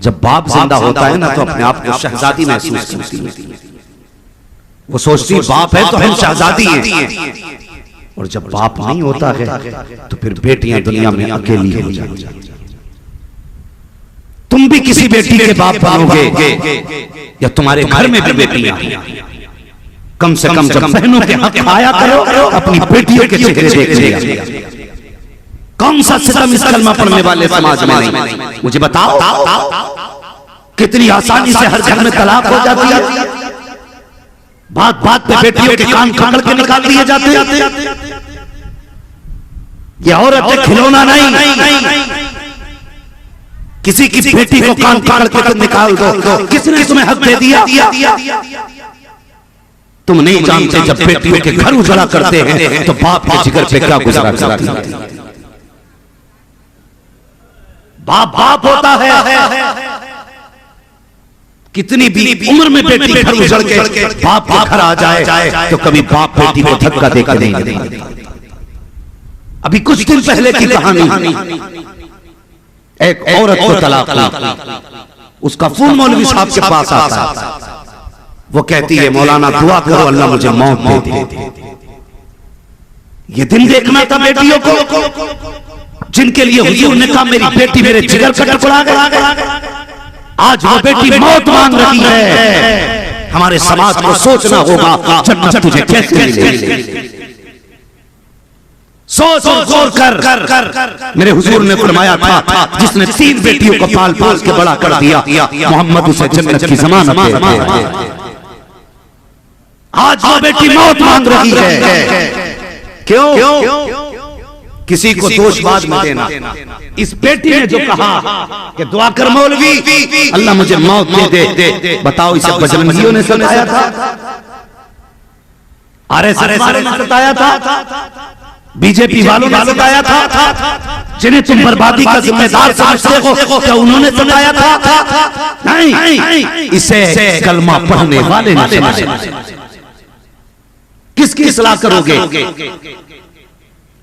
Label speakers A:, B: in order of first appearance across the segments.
A: जब बाप जिंदा होता है ना तो अपने आप को शहजादी महसूस करती है। वो सोचती बाप है तो हम शहजादी हैं। और जब बाप नहीं होता है तो फिर बेटियां दुनिया में अकेली हो जाती हैं। तुम भी किसी बेटी के बाप बनोगे या तुम्हारे घर में भी बेटियां, कम से कम जब बहनों के हक आया करो अपनी बेटियों के चेहरे देख लिया। कौन सा सितम इस कलमा पढ़ने वाले समाज में नहीं? मुझे बताओ कितनी आसानी से हर घर में तलाक हो जाती है। बात बात पे बेटियों के कान पकड़ के निकाल दिए जाते हैं। ये औरत खिलौना नहीं, किसी की बेटी को कान पकड़ के निकाल दो। किसने तुम्हें हक दे दिया? तुम नहीं जानते जब बेटियों के घर उजड़ा करते हैं तो बाप के जिगर पे क्या गुजरा करती है। बाप बाप होता है। कितनी भी उम्र में बेटी घर उजड़ के बाप के घर आ जाए तो कभी बाप बेटी को धक्का देकर नहीं देता। अभी कुछ दिन पहले की कहानी, एक औरत को तलाक हुई। उसका फोन मौलवी साहब के पास आता है। वो कहती है मौलाना दुआ करो अल्लाह मुझे मौत दे दे। ये दिन देखना था बेटियों को जिनके लिए हुजूर ने कहा मेरी बेटी मेरे जिगर का टुकड़ा है। आज वो बेटी मौत मांग रही है। हमारे समाज को सोचना होगा जन्नत तुझे कैसे मिलेगी। सोच और गौर कर। मेरे हुजूर ने फरमाया था जिसने 3 बेटियों को पाल पाल के बड़ा कर दिया मोहम्मद उसे जन्नत की ज़मानत देते हैं। आज वो बेटी मौत मांग रही है। क्यों? किसी को दोष बाद में देना। इस बेटी ने जो कहा कि दुआ कर मौलवी अल्लाह मुझे मौत दे दे, बताओ इसे बजरंगियों ने सताया था, आरएसएस वालों ने सताया था, बीजेपी वालों ने सताया था, जिन्हें तुम बर्बादी का जिम्मेदार समझते हो क्या उन्होंने सताया था? नहीं, इसे कलमा पढ़ने वाले ने सताया। किसकी इस्लाह करोगे?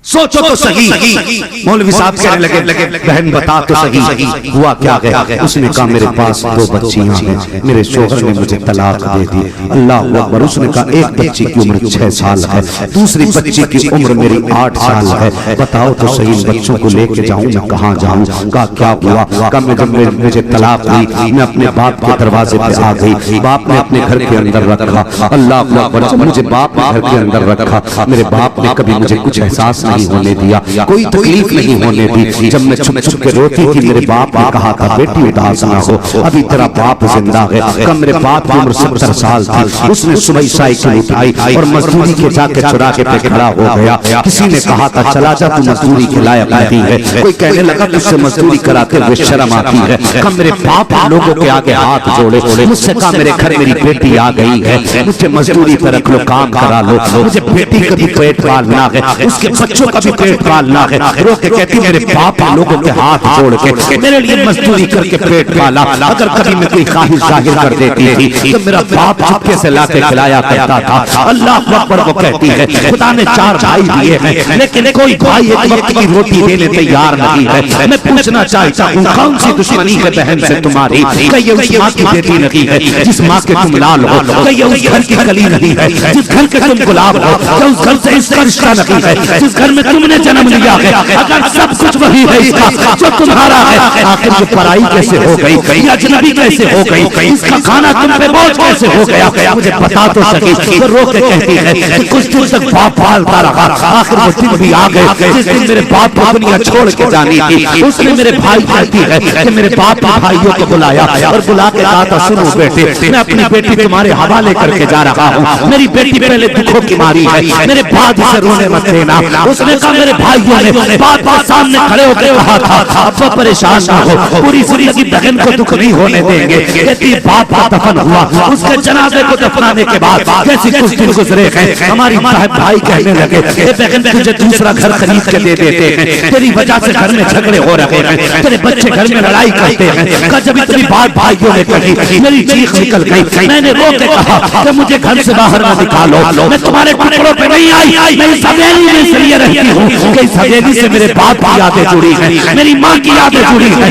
A: सोचो तो सही। मौलवी साहब कहने लगे बहन बता तो सही हुआ क्या है? उसने कहा मेरे पास 2 बच्चियां हैं, मेरे शोहर ने मुझे तलाक दे दी। अल्लाह अकबर। उसने कहा एक बच्ची की उम्र 6 साल है, दूसरी बच्ची की उम्र मेरी 8 साल है। बताओ तो सही इन बच्चों को लेके जाऊं मैं कहां जाऊं? कहा क्या हुआ? कहा मैं जब मुझे तलाक हुई मैं अपने बाप के दरवाजे पे आ गई। बाप ने अपने घर के अंदर रखा। अल्लाह अकबर। जब मुझे बाप ने घर के अंदर रखा मेरे बाप ने कभी मुझे कुछ एहसास नहीं होने दिया, कोई तकलीफ नहीं होने दी। जब मैं छुप छुप के रोती थी मेरे बाप ने कहा था बेटी उदास ना हो, अभी तेरा बाप जिंदा है। कब मेरे बाप की उम्र 70 साल थी उसने सुबह साइकिल उठाई और मजदूरी के जाके चौरा के पे खड़ा हो गया। किसी ने कहा था चला जा तू मजदूरी के लायक नहीं है। कोई कहने लगा तुझसे मजदूरी कराते हुए शर्म आती है। कब मेरे बाप लोगों के आगे हाथ जोड़े, मुझसे कहा मेरे घर मेरी बेटी आ गई है, मुझे मजदूरी पर रख लो, काम करा लो, मुझे बेटी का भी पेट पालना है, उसके बच्चों का भी पेट पालना है। रो के कहती मेरे बाप लोगों के हाथ जोड़ के मेरे लिए मजदूरी करके पेट पाला। अगर कभी मैं कोई ख्वाहिश जाहिर कर देती थी तो मेरा बाप चुपके से लाके खिलाया करता था। अल्लाह अकबर। वो कहती है खुदा ने 4 भाई दिए हैं लेकिन कोई भाई एक वक्त की रोटी देने तैयार नहीं है। मैं पूछना चाहता हूँ कौन सी दुश्मनी है बहन से तुम्हारी? कहिए उस माँ की बेटी नहीं है जिस माँ के तुम लाल हो, कहिए उस घर की कली नहीं है जिस घर के तुम गुलाब हो, क्या उस घर से इसका रिश्ता नहीं है जिस घर में तुमने जन्म लिया है? अगर सब कुछ वही है इसका जो तुम्हारा है, आखिर ये पराई कैसे हो गई? ये अजनबी कैसे हो गई? इसका खाना तुम पे बोझ कैसे हो गया? मुझे बता तो सकी। वो रो के कहती है कि कुछ दिन तक बाप पालता रहा, आखिर वो दिन भी आ गए जिस दिन मेरे बाप को दुनिया छोड़ के जानी थी। उसने मेरे भाई कहती है कि मेरे बाप ने भाइयों को बुलाया और बुला के कहा था सुनो बेटे मैं अपनी बेटी तुम्हारे हवाले करके जा रहा हूँ। मेरी बेटी पहले दुखों की मारी है, मेरे बाद इसे रोने मत देना। उसने कहा मेरे भाइयों ने बात सामने खड़े होकर कहा था अब्बा परेशान ना हो, पूरी जिंदगी बहन को दुख नहीं होने देंगे। कहती बाप का दफन हुआ, उसके जनाजे को दफनाने के बाद कैसी कुछ दिन गुजरे हैं हमारी भाई कहने लगे बहन तुझे दूसरा घर खरीद के दे देते हैं, तेरी वजह से घर में झगड़े हो रहे हैं, तेरे बच्चे घर में लड़ाई करते हैं। जब इतनी बात भाइयों ने कही मेरी चीख निकल गई। मैंने रो के कहा कि मुझे घर से बाहर न निकालो, मैं तुम्हारे टुकड़ों पे नहीं आई, मैं इस हवेली में इसलिए रही रहती हूँ कि इस हवेली से मेरे बाप की यादें जुड़ी हैं, मेरी माँ की यादें जुड़ी हैं।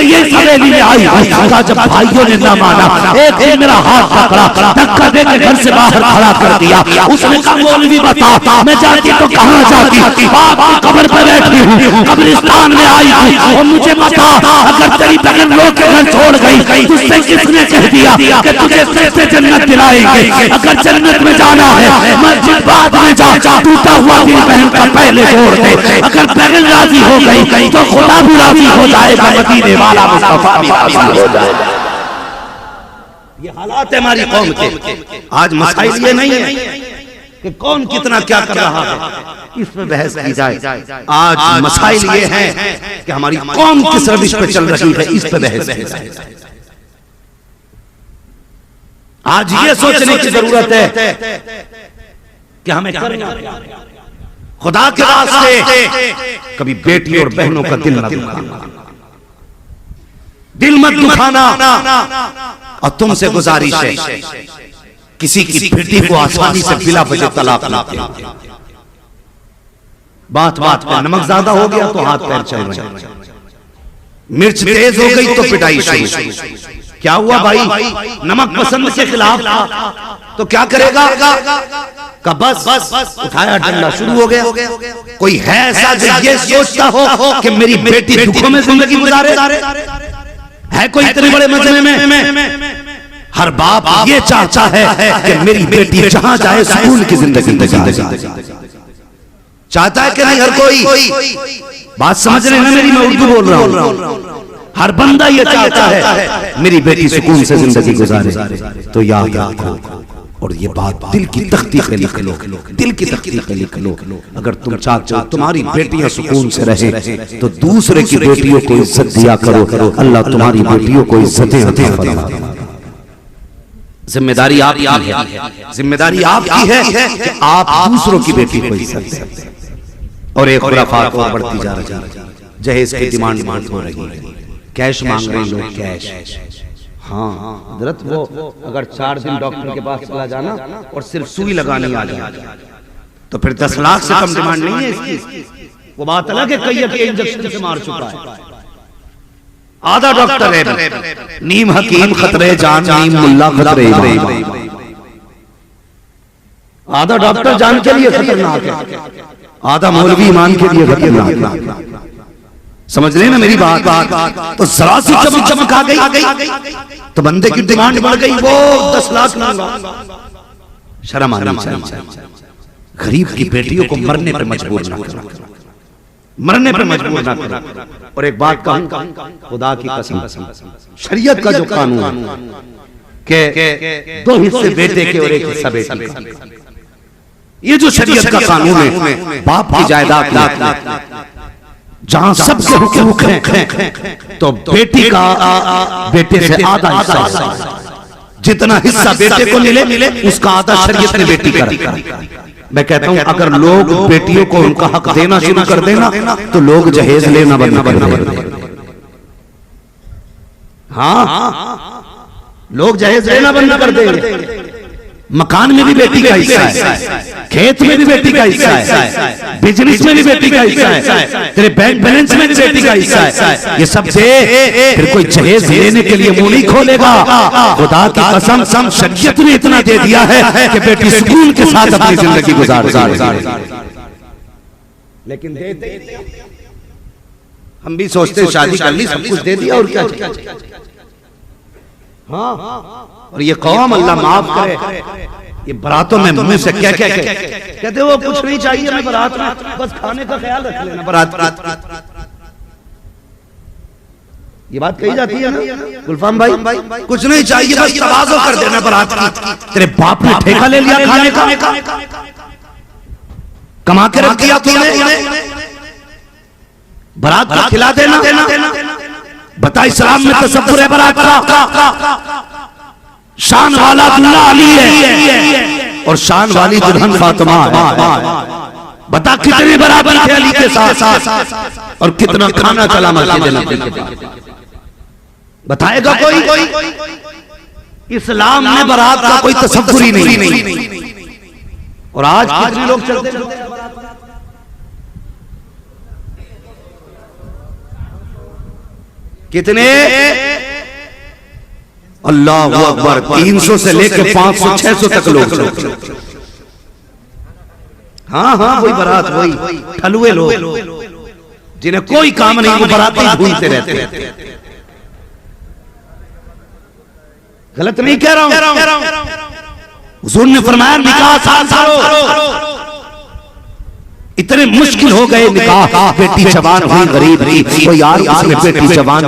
A: ये हवेली में आई कहा जब भाइयों ने न माना, एक दिन मेरा हाथ पकड़ा, धक्का देकर घर से बाहर खड़ा कर दिया। उसने कहा मौलवी बता मैं जाती तो कहाँ जाती, बाप की कब्र पर बैठी हूँ, कब्रिस्तान में आई हूँ, और मुझे बता अगर तेरी बहन लोग के घर छोड़ गई तुझसे किसने कह दिया कि तुझे सबसे जन्नत दिलाएंगे? अगर जन्नत में जाना है मस्जिद बाद में जा, टूटा हुआ दिल बहन का पहले जोड़ दे। अगर बहन राजी हो गई तो खुदा भी राजी हो जाएगा, मदीने वाला मुस्तफा भी राजी हो जाएगा। ये हालात है हमारी कौम के। आज मसाइल ये नहीं है कि कौन कितना क्या कर रहा है, इस पे बहस की जाए। आज मसाइल ये हैं कि हमारी कौम किस रविश पे चल रही है, इस पे बहस की जाए। आज ये सोचने की जरूरत है कि हमें करना क्या। खुदा के वास्ते कभी बेटी और बहनों का दिल न दुखाना, दिल मत दुखाना। और तुमसे गुजारिश है किसी की बेटी को आसानी से बिला वजह तलाक ना दे। बात बात पे नमक ज्यादा हो गया तो हाथ पैर चल रहे हैं, मिर्च तेज हो गई तो पिटाई शुरू। क्या हुआ भाई, नमक पसंद के खिलाफ तो क्या करेगा? का बस उठाया डंडा, शुरू हो गया। कोई है ऐसा जो ये सोचता हो कि मेरी बेटी दुखों में जिंदगी गुजारे? है कोई इतने बड़े मजमे में? हर बाप ये चाहता है कि मेरी बेटी जहां जाए सुकून की जिंदगी गुजारे। चाहता है कि नहीं हर कोई? बात समझ रहे हैं ना मेरी? मैं उर्दू बोल रहा हूं। हर बंदा ये चाहता है मेरी बेटी सुकून से जिंदगी गुजारे। तो याद रखो, और ये बात दिल की तख्ती पे लिख लो, दिल की तख्ती पे लिख लो। अगर तुम चाहते हो तुम्हारी बेटियां सुकून से रहे तो दूसरे की बेटियों को इज्जत दिया करो, अल्लाह तुम्हारी बेटियों को इज्जतें अता फरमाए। जिम्मेदारी आपकी है, जिम्मेदारी आपकी है कि आप दूसरों की बेटी को इज्जत दें। और एक खुराफात और बढ़ती जा रही है, जहेज की डिमांड हो रही है, कैश मांग रहे लोग, कैश। हाँ हजरत, वो अगर 4 दिन डॉक्टर के पास चला जाना और सिर्फ सुई लगानी आ जाए तो फिर 10 लाख से कम डिमांड नहीं है इसकी। वो बात अलग है कई के इंजेक्शन से मार चुका है। आधा डॉक्टर है, नीम हकीम खतरे जान, नीम मुल्ला खतरे ईमान। आधा डॉक्टर जान के लिए खतरनाक है, आधा मौलवी ईमान के लिए खतरनाक है। समझ रहे ना मेरी बात? तो जरा सी चमक आ गई तो बंदे की डिमांड बढ़ गई, वो 10 लाख मांगा। शर्म आनी चाहिए। गरीब की बेटियों को मरने पर मजबूर ना करो, मरने पर मजबूर ना करो। और एक बात कहूं, खुदा की कसम, शरीयत का जो कानून के 2 हिस्से बेटे के और 1 हिस्सा बेटी का, ये जो शरीयत का कानून है, बाप की जायदाद जहां सबके हुकूक हैं तो बेटी का बेटे से आधा हिस्सा, जितना हिस्सा बेटे को मिले उसका आधा शरीयत ने बेटी का रखा। मैं कहता हूं अगर लोग बेटियों को उनका हक देना शुरू कर देना तो लोग जहेज लेना बंद कर देंगे। हाँ, लोग जहेज लेना बंद कर देंगे। मकान में भी बेटी का हिस्सा है, खेत में भी बेटी का हिस्सा है, बिजनेस में भी बेटी का हिस्सा है, तेरे बैंक बैलेंस में भी बेटी का हिस्सा है। ये सब से फिर कोई जहेज लेने के लिए मुंह नहीं खोलेगा। खुदा की कसम, शरीयत ने इतना दे दिया है कि बेटी सुकून के साथ अपनी जिंदगी गुजार। लेकिन देते हम भी सोचते शादी कर ली, सब कुछ दे दिया और क्या। हाँ, और ये कौम अल्लाह माफ करे, ये बारातों में मुंह से क्या क्या कहते वो कुछ नहीं चाहिए हमें बारात में, बस खाने का ख्याल रख लेना। बारात ये बात कही जाती है ना गुलफाम भाई, कुछ नहीं चाहिए बस तवाज़ो कर देना बारात की। तेरे बाप ने ठेका ले लिया खाने का, कमा के रख दिया तूने, बारात का खिला देना। बता इस्लाम में तसव्वुर है बारात का, शान वाला दूल्हा अली है और शान वाली दुल्हन फातिमा है। बता कितने बराबर थे अली के साथ और कितना खाना चला मस्जिद नबी के पास। बताएगा कोई? इस्लाम में बारात का कोई तसव्वुर ही नहीं। और आज कितने लोग चलते कितने? अल्लाह अकबर। 300 से लेकर 500 600 तक लोग। हाँ हाँ, वही बारात, वही ठलुए लोग जिन्हें कोई काम नहीं, वो बाराती ढूंढते रहते। गलत नहीं कह रहा हूं। हुजूर ने फरमाया निकाह साल करो। इतने मुश्किल हो गए निकाह। बेटी जवान हुई, गरीब थी, तो यार उसने बेटी जवान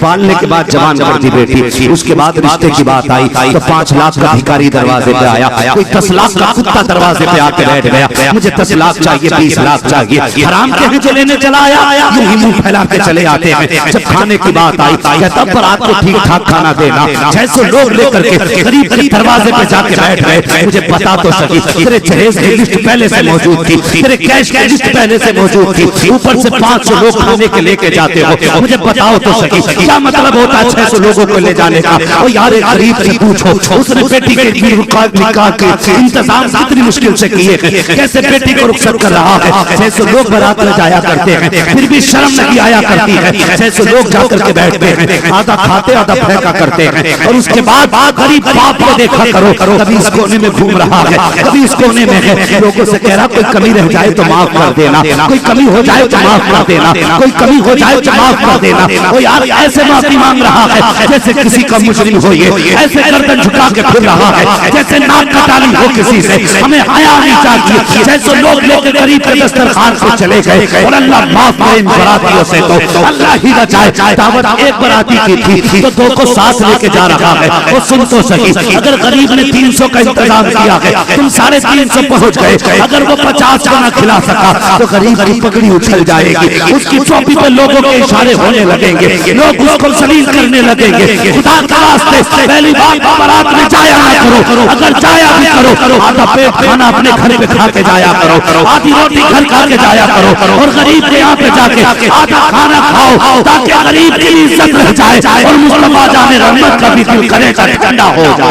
A: पालने के बाद जवान कर दी बेटी। उसके बाद रिश्ते की बात आई तो 5 लाख का भिखारी दरवाजे पे आया, कोई 10 लाख का कुत्ता दरवाजे पे आके बैठ गया, मुझे 10 लाख चाहिए, 20 लाख चाहिए। हराम के हैं जो लेने चला आया, यूं ही मुंह फैला के चले आते हैं। जब खाने की बात आई कहता बारात को ठीक ठाक खाना देना। 600 लोग लेकर के गरीब के दरवाजे पे जाके बैठ गए। मुझे बता तो सही, तेरे जहेज की लिस्ट पहले मौजूद थी, तेरे कैश की लिस्ट पहले से मौजूद थी, ऊपर से 500 लोग खाने के लेके जाते हो। मुझे बताओ तो सही, क्या मतलब होता है 600 लोगों को ले जाने का? और यार एक गरीब से पूछो, उसने बेटी के निकाह के इंतजाम कितनी मुश्किल से किए हैं, कैसे बेटी को रुखसत कर रहा है। 600 लोग बारात में जाया करते हैं, फिर भी शर्म नहीं आया करती है। 600 लोग जाकर के बैठते हैं, आधा खाते आधा फेंका करते हैं। और उसके बाद गरीब बाप को देखा करो, कभी इस कोने में घूम रहा है, कभी इस कोने में है, लोगों से कह रहा कोई कमी रह जाए तो माफ कर देना, कोई कमी हो जाए तो माफ कर देना, कोई कमी हो जाए तो माफ कर देना। वो यार ऐसे माफी मांग रहा है जैसे किसी का मुजरिम हो, ये ऐसे गर्दन झुका के फिर रहा है जैसे नाक कटाली हो किसी से। हमें हया नहीं चाहिए। 600 लोग लेकर गरीब के दस्तरखान से चले गए और अल्लाह माफ करे इन बरातियों से, तो अल्लाह ही बचाए। दावत एक बराती की थी तो 2 को साथ लेके जा रहा है। वो सुन तो सही, अगर गरीब ने 300 का इंतजाम किया है, तुम 350 पहुंच गए, अगर वो 50 का ना खिला सका तो गरीब की पगड़ी उछल जाएगी, उसकी चौकी पे लोगों के इशारे होने लगेंगे, लोग उसको जलील करने लगेंगे। खुदा के वास्ते पहली बात बारात में जाया ना करो, अगर जाया भी करो आधा पेट खाना अपने घर पे खा के जाया करो, आधी रोटी घर खा के जाया करो, और गरीब के यहाँ पे जाके आधा खाना खाओ ताकि गरीब की इज्जत रह जाए और मुस्तफा जाने रहमत का भी दिल करेगा ठंडा हो जाए।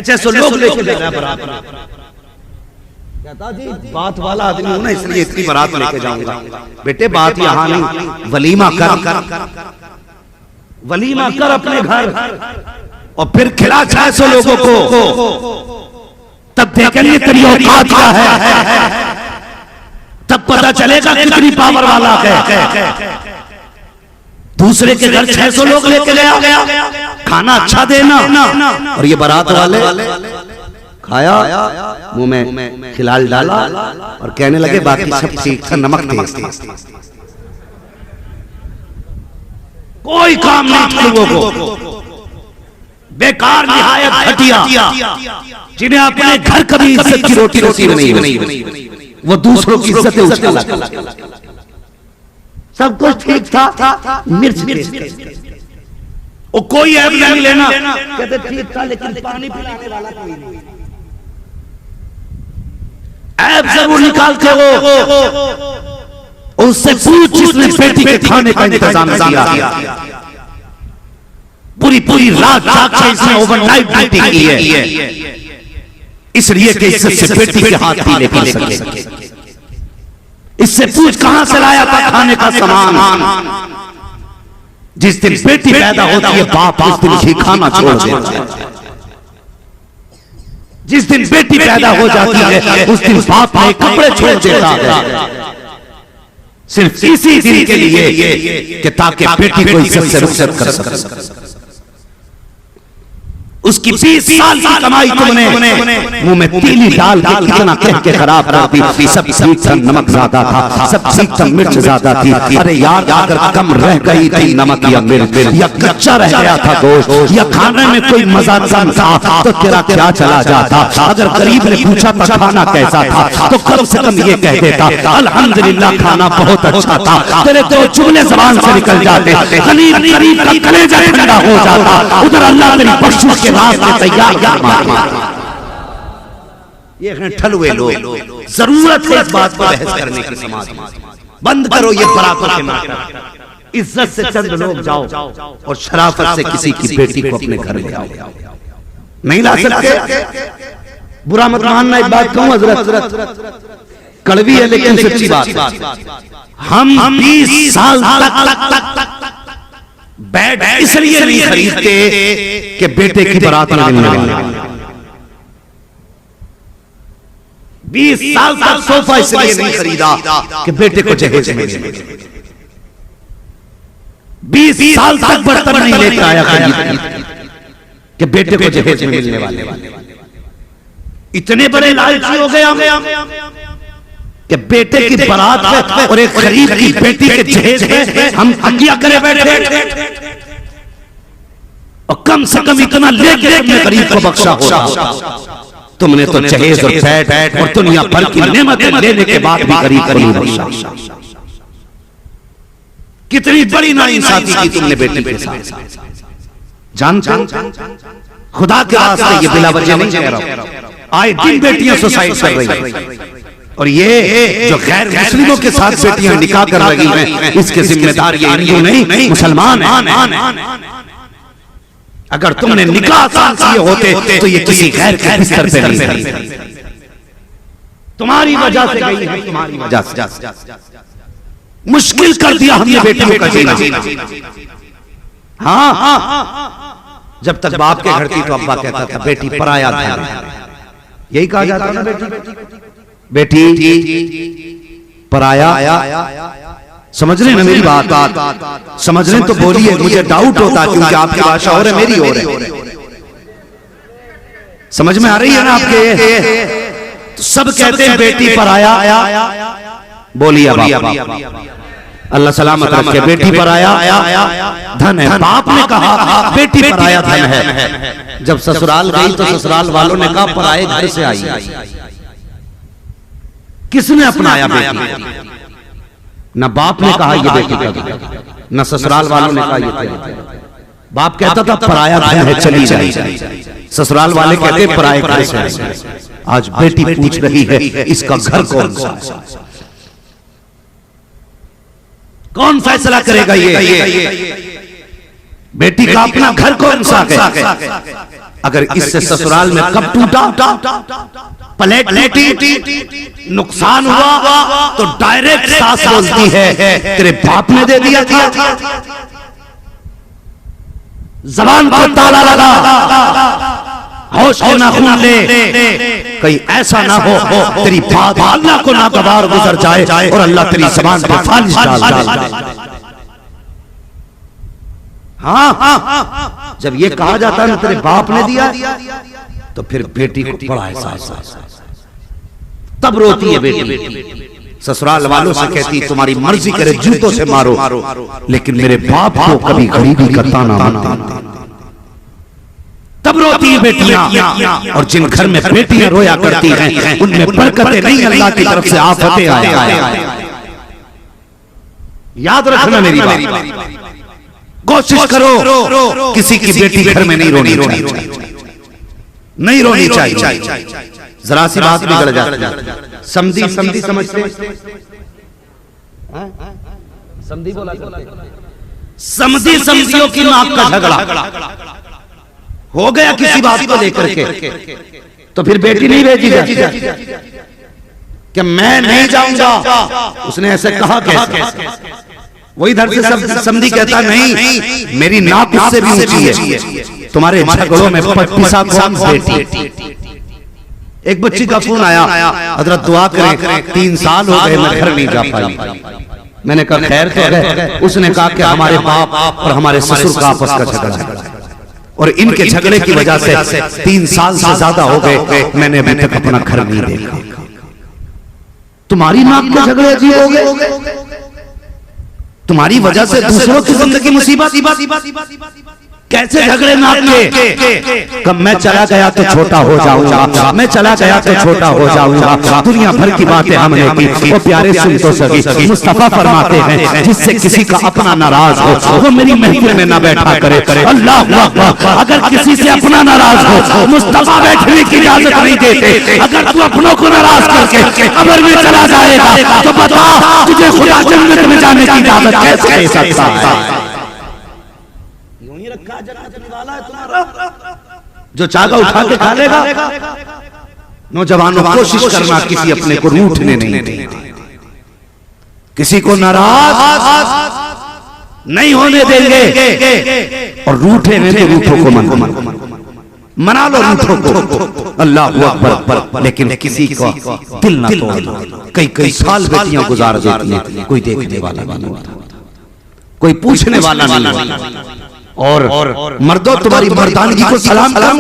A: 600 लोग लेके जा रहा बारात। कहता जी बात वाला आदमी हूं ना, इसलिए इतनी बारात लेके जाऊंगा। बेटे बात यहाँ नहीं, वलीमा कर अपने घर और फिर खिला 600 लोगों को, तब देखेंगे तेरी औकात क्या है, तब पता चलेगा कितनी पावर वाला है। दूसरे के घर 600 लोग लेके गया, खाना अच्छा देना, और ये बारात वाले खाया, मुंह में खिलाल डाला और कहने लगे बाकी सब ठीक था, नमक तेज। कोई काम नहीं था लोगों को, बेकार निहायत घटिया, जिन्हें अपने घर कभी इज्जत की रोटी नसीब नहीं बनी, वो दूसरों की इज्जत उछाला। सब कुछ ठीक था, मिर्च वो कोई ऐब नहीं लेना, कहते ठीक था लेकिन पानी पिलाने वाला कोई नहीं। ऐब जरूर निकालते हो, उससे पूछ जिसने बेटी के खाने का इंतजाम किया, पूरी रात जाके इसने ओवरनाइट ड्यूटी की है, इसलिए कि इज्जत से बेटी के हाथ पीले पी सके। इससे पूछ कहां से लाया था खाने का सामान। जिस दिन बेटी पैदा होती है बाप उस दिन ही खाना छोड़ देता है। जिस दिन बेटी पैदा हो जाती है उस दिन बाप ने कपड़े छोड़ देता है, सिर्फ इसी दिन के लिए कि ताकि बेटी को इज्जत से रुखसत कर सके। उसकी 20 साल की कमाई तुमने मुंह में तीली डाल के कितना कह के खराब कर दी। सब ठीक था, नमक ज्यादा था, सब ठीक था, मिर्च ज्यादा थी। अरे यार अगर कम रह गई थी नमक या मिर्च, या कच्चा रह गया था गोश्त, या खाने में कोई मजा कम था तो तेरा क्या चला जाता। अगर गरीब ने पूछा था खाना कैसा था तो कम से कम ये कह देता अल्हम्दुलिल्लाह खाना बहुत अच्छा था। तेरे 2 जुमले जबान से निकल जाते, गरीब का कलेजा ठंडा हो जाता। उधर अल्लाह तेरी बख्शिश के तैयार ये हैं ठलुए लोग। जरूरत है इस बात पर बहस करने की समाज में। बंद करो ये बराबर के नाटक। इज्जत से चंद लोग जाओ और शराफत से किसी की बेटी को अपने घर ले आओ। नहीं ला सकते, बुरा मत मानना, एक बात कहूं हजरत, कड़वी है लेकिन सच्ची बात। हम 20 साल तक बेड इसलिए नहीं खरीदते कि बेटे की बारात में मिलने वाले। 20 साल तक सोफा इसलिए नहीं खरीदा कि बेटे को जहेज में मिले। 20 साल तक बर्तन नहीं लेकर आया कि बेटे को जहेज में मिलने वाले। इतने बड़े लालची हो गए कि बेटे की बारात में और एक गरीब की बेटी के जहेज में हम तकिया करे बैठे, और कम से कम इतना लेके तुमने गरीब को बख्शा होगा। तुमने तो जहेज और बैठ और दुनिया भर की नेमतें लेने के बाद भी गरीब को नहीं बख्शा। कितनी बड़ी नाइंसाफी की तुमने बेटी के साथ। जानते खुदा के वास्ते ये बिला वजह नहीं कह रहा हूं, आए दिन बेटियां सुसाइड कर रही हैं, और ये जो गैर मुस्लिमों के साथ बेटियां निकाह कर रही हैं, इसके जिम्मेदार ये हिंदू नहीं मुसलमान हैं। अगर तुमने निकाह आसान किए होते तो ये किसी गैर के बिस्तर पे नहीं, तुम्हारी वजह से गई है, तुम्हारी वजह से मुश्किल कर दिया हमने बेटियों का जीना। हाँ, जब तक बाप के घर थी तो अब्बा कहता था बेटी पराया धन, यही कहा जाता ना, बेटी पराया। समझ रहे ना मेरी बात? समझ रहे तो बोलिए, मुझे डाउट होता क्योंकि आपकी भाषा और है, मेरी और है। समझ में आ रही है ना आपके? तो सब कहते हैं बेटी पराया, बोलिए अल्लाह सलामत रखे। बेटी पराया धन है, बाप ने कहा बेटी पराया धन है। जब ससुराल गई तो ससुराल वालों ने कहा पराए घर से आई। किसने अपनाया बेटी? न बाप ने कहा ये बेटी का, न ससुराल वालों ने कहा ये। बाप कहता था पराया धन है चली जाए, ससुराल वाले कहते पराए घर से। आज बेटी पूछ रही है इसका घर कौन सा? कौन फैसला करेगा ये बेटी का अपना घर कौन सा है? अगर इससे ससुराल में कब टूटा, पलटी, नुकसान हुआ तो डायरेक्ट सास बोलती है तेरे बाप ने दे दिया था। जबान पर ताला लगा, होश के नाखून ले, कहीं ऐसा ना हो तेरी बात अल्लाह को नागवार गुजर जाए और अल्लाह तेरी जबान पर फालिश डाल। हाँ, जब ये कहा जाता है ना तेरे बाप ने दिया, तो फिर बेटी को बड़ा एहसास, तब रोती है बेटी। ससुराल वालों से कहती तुम्हारी मर्जी करे जूतों से मारो, लेकिन मेरे बाप को कभी गरीबी का ताना मत। तब रोती है बेटियां। और जिन घर में बेटियां रोया करती हैं उनमें बरकतें नहीं, अल्लाह की तरफ से आफतें आए। याद रखना मेरी बात। कोशिश करो किसी की बेटी घर में नहीं रोनी चाहिए, नहीं रोनी चाहिए। जरा सी बात बिगड़ जाती। समझी समझते, समझी बोला, समझियों की नाक का झगड़ा हो गया किसी बात को लेकर के, तो फिर बेटी नहीं भेजी जाती कि मैं नहीं जाऊंगा। उसने ऐसे कहा कैसे? वही इधर से सब समझी कहता नहीं, मेरी नाक उससे भी ऊंची है। तुम्हारे झगड़ों में पिसा कौन बेटी? एक बच्ची का फोन आया, हजरत दुआ करें 3 साल हो गए मैं घर नहीं जा पाई। मैंने कहा खैर तो है। उसने कहा कि हमारे बाप और हमारे ससुर का आपस का झगड़ा है और इनके झगड़े की वजह से 3 साल से ज्यादा हो गए मैंने अभी तक अपना घर नहीं देखा। तुम्हारी नाक के झगड़े अजीब हो गए, तुम्हारी वजह से दूसरों की जिंदगी मुसीबत। कैसे झगड़े नाक के? कब मैं चला गया तो छोटा हो जाऊंगा, मैं चला गया तो छोटा हो जाऊंगा। दुनिया भर की बातें हमने की। वो प्यारे सुन तो सही, मुस्तफा फरमाते हैं जिससे किसी का अपना नाराज हो वो मेरी महफिल में ना बैठा करे। अल्लाह, अगर किसी से अपना नाराज हो मुस्तफा बैठने की इजाजत नहीं देते। अगर तू अपनों को नाराज करके कब्र में चला जाएगा तो बता तुझे खुदा जन्नत में जाने की इजाजत कैसे दे सकता है? रखा जन्नत वाला है तुम्हारा, जो चागा उठा के खा लेगा। नौजवानों कोशिश करना किसी अपने को रूठने नहीं देना, किसी को नाराज नहीं होने देंगे और रूठे हैं तो रूठों को मना लो रूठों को, अल्लाह अकबर, लेकिन किसी को दिल ना तोड़ो। कई साल बेटियां गुजार देती हैं, कोई देखने वाला नहीं होता, कोई पूछने वाला नहीं। और मर्दों तुम्हारी मर्दानगी को सलाम करूं।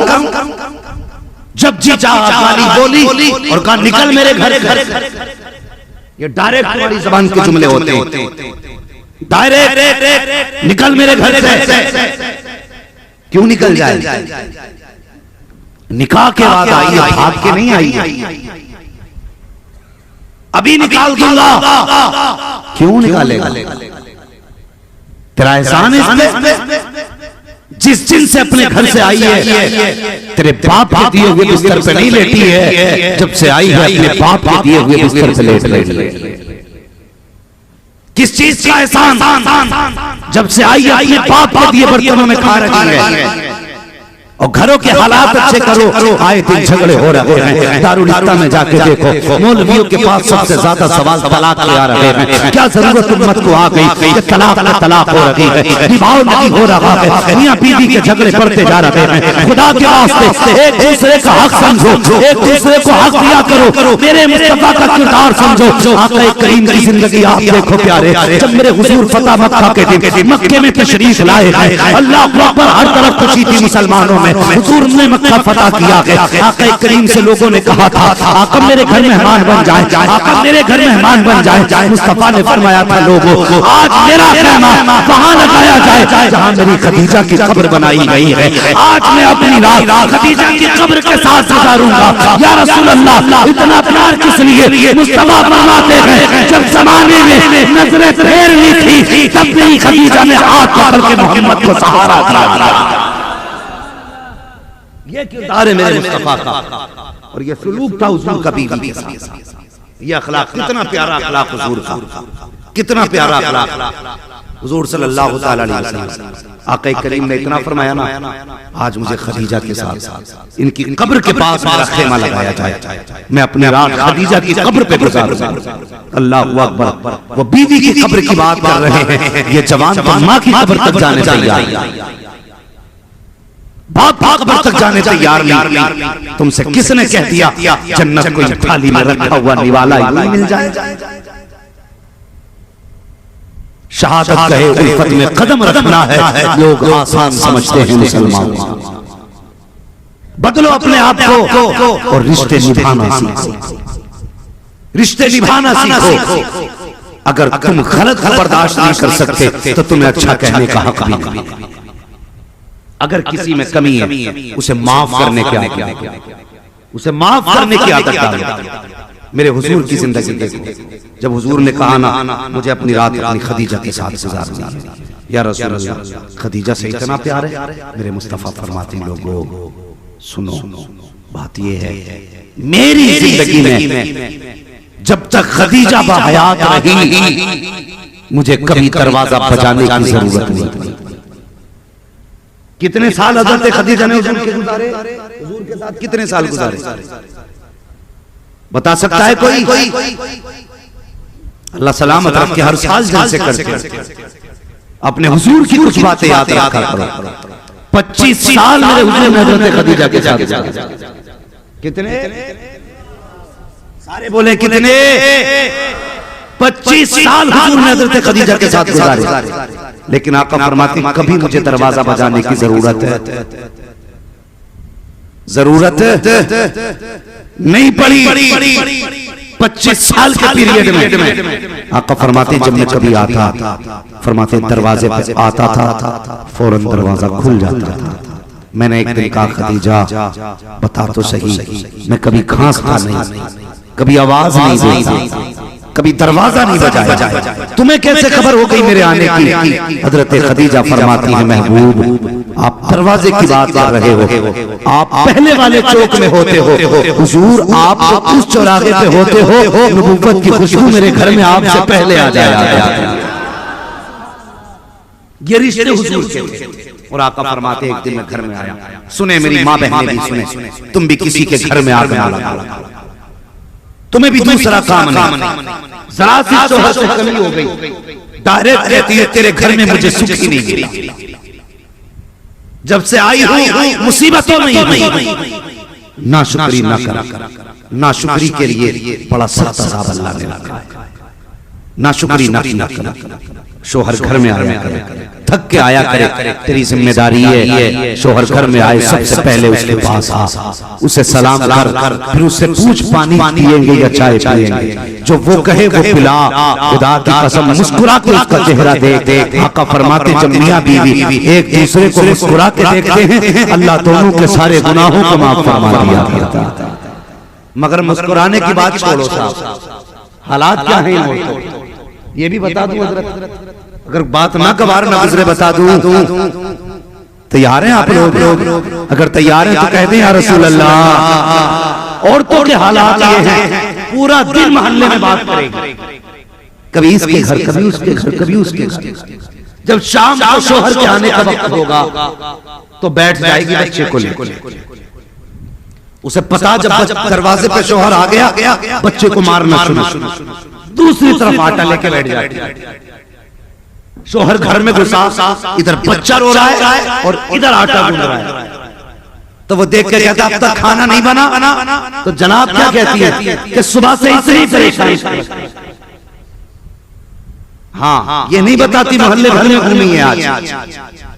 A: जब जी चाहा वाली बोली और कहा निकल मेरे घर घर, ये डायरेक्ट तुम्हारी जबान के जुमले होते हैं, डायरेक्ट निकल मेरे घर से। क्यों निकल जाए? निकाह के बाद आई है, भाग के नहीं आई। अभी निकाल दूंगा। क्यों निकालेगा? तेरा एहसान है जिस दिन से अपने घर से आई है, तेरे बाप के दिए हुए बिस्तर पे नहीं लेटी है, जब से आई है अपने बाप के दिए हुए बिस्तर पे लेट रही है। किस चीज का एहसान? जब से आई है अपने बाप के दिए बर्तनों में खा रही है। और घरों के हालात अच्छे करो, आए दिन झगड़े हो रहे हैं। दारुल में जाके देखो, मौलवियों के पास सबसे ज्यादा सवाल तलाक के आ रहे हैं। क्या जरूरत उम्मत को आ गई कि तलाक हो रही है, विवाह नहीं हो रहा है, मियां बीवी के झगड़े बढ़ते जा रहे हैं। खुदा के वास्ते एक दूसरे का हक समझो, एक दूसरे को हक दिया करो, मेरे मुस्तफा का किरदार समझो। आका करीम की जिंदगी आप देखो प्यारे, जब मेरे हुजूर फतह मक्का के दिन मक्के में तशरीफ लाए हैं, अल्लाह अकबर, हर तरफ खुशी थी मुसलमानों में। हुजूर ने मक्का फतह किया है। आका करीम से लोगों ने कहा था आका मेरे घर मेहमान बन जाए, आका मेरे घर मेहमान बन जाए। मुस्तफा ने फरमाया था लोगों, आज मेरा कहना वहां लगाया जाए जहां मेरी खदीजा की कब्र बनाई गई है। आज मैं अपनी रात खदीजा की कब्र के साथ गुजारूंगा। या रसूल अल्लाह, इतना प्यार किस लिए? मुस्तफा फरमाते हैं जब जमाने में नजरें फेरनी थी, तब मेरी खदीजा ने हाथ पकड़ के मोहम्मद को सहारा दिया। ये किरदार है मेरे मुस्तफा का, और ये सुलूक था हुजूर का बीवी के साथ। ये अखलाक, कितना प्यारा अखलाक हुजूर का, कितना प्यारा अखलाक हुजूर सल्लल्लाहु अलैहि वसल्लम। आका करीम ने इतना फरमाया ना, आज मुझे खदीजा के साथ इनकी कब्र के पास मेरा खेमा लगाया जाए, मैं अपनी रात खदीजा की कब्र पे गुजारूंगा। अल्लाहु अकबर। वो बीवी की कब्र की बात कर रहे हैं, ये जवान तो माँ की कब्र तक जाने तैयार, बाप कब्र तक जाने तैयार नहीं। तुमसे किसने कह दिया जन्नत को थाली में रखा हुआ निवाला ही मिल जाए? शहादत कहे उल्फत में कदम रखना है, लोग आसान समझते हैं मुसलमान। बदलो अपने आप को और रिश्ते निभाना सीखो, रिश्ते निभाना सीखो। अगर तुम गलत बर्दाश्त नहीं कर सकते तो तुम्हें अच्छा कहने का हक भी नहीं। अगर किसी में कमी है उसे माफ करने की आदत, उसे माफ करने की आदत डालो। मेरे हुजूर की जिंदगी देखो, जब हुजूर ने कहा ना मुझे अपनी रात अपनी खदीजा के साथ गुजारनी है, या रसूल अल्लाह खदीजा से इतना प्यार है, मेरे मुस्तफा फरमाते हैं लोगों सुनो, बात ये है मेरी जिंदगी में जब तक खदीजा बाहयात रही मुझे कभी दरवाजा बजाने की जरूरत नहीं। कितने साल हज़रत खदीजा ने हुजूर के गुजारे, हुजूर के साथ कितने साल गुजारे? बता सकता है कोई? अल्लाह सलामत रखे, हर साल जलसे करते अपने हुजूर की कुछ बातें याद रखा करो। 25 साल मेरे हुजूर ने हज़रत खदीजा के साथ, कितने? सारे बोले कितने? 25 साल हुजूर ने हज़रत खदीजा के साथ गुजारे। लेकिन आका फरमाते कभी मुझे दरवाजा बजाने की जरूरत नहीं पड़ी। 25 साल के पीरियड में आका फरमाते जब मैं कभी आता, फरमाते दरवाजे पे आता था फौरन दरवाजा खुल जाता था। मैंने एक दिन कहा खदीजा बता तो सही, मैं कभी खांसता नहीं, कभी आवाज नहीं दी, कभी दरवाजा नहीं बजाया, तुम्हें कैसे खबर हो गई मेरे आने की? हजरत खदीजा फरमाती है महबूब आप दरवाजे की बात कर रहे हो, आप पहले वाले चौक में होते हो, हुजूर आप उस चौराहे पे होते हो, नबूवत की खुशबू मेरे घर में आपसे पहले आ जाया। ये रिश्ते हुजूर के थे। और आका फरमाते एक दिन मैं घर में आया, सुने मेरी माँ बहनें भी सुने, तुम भी किसी के घर में आग ना लगाओ, तुम्हें भी दूसरा काम नहीं। जरा सी शोहर से कमी हो गई, डायरेक्ट कहती है तेरे घर में मुझे सुख ही नहीं मिला, जब से आई हूं मुसीबतों में ही। ना शुक्री ना कर, ना शुक्री के लिए बड़ा सख्त अज़ाब अल्लाह ने रखा है। ना शुक्री ना कर, शोहर घर में आया करे, थक के आया करे, तेरी जिम्मेदारी है शोहर घर में आए सबसे पहले उसके पास आ, उसे सलाम कर, फिर उससे पूछ पानी पिएंगे या चाय पिएंगे, जो वो कहे वो पिला। खुदा की कसम मुस्कुरा के उसका चेहरा देख। आका फरमाते जब मियां बीवी एक दूसरे को मुस्कुरा के देखते हैं अल्लाह दोनों के सारे गुनाहों को माफ फरमा दिया करता है। मगर मुस्कुराने की बात छोड़ो साहब, हालात क्या है ये भी बता दूं हजरत, अगर बात ना कबार ना गुजरे बता दूं। तैयार हैं आप लोग? अगर तैयार हैं तो कहते हैं या रसूल अल्लाह। औरतों के हालात ये हैं, पूरा दिन मोहल्ले में बात करेंगे, कभी इसके घर, कभी उसके घर, कभी उसके घर। जब शाम को शोहर के आने का वक्त होगा तो बैठ जाएगी बच्चे को लेकर। उसे पता जब दरवाजे पे शोहर आ गया बच्चे को मारना शुरू, दूसरी तरफ आटा लेके बैठ जाए। शोहर घर में घुसा, इधर बच्चा रो रहा है और इधर आटा गूंद रहा है, तो वो देख के कहता अब तक खाना नहीं बना। तो जनाब क्या कहती है कि सुबह से इतनी परेशानी। हाँ, ये नहीं बताती मोहल्ले भर में घूमी है आज,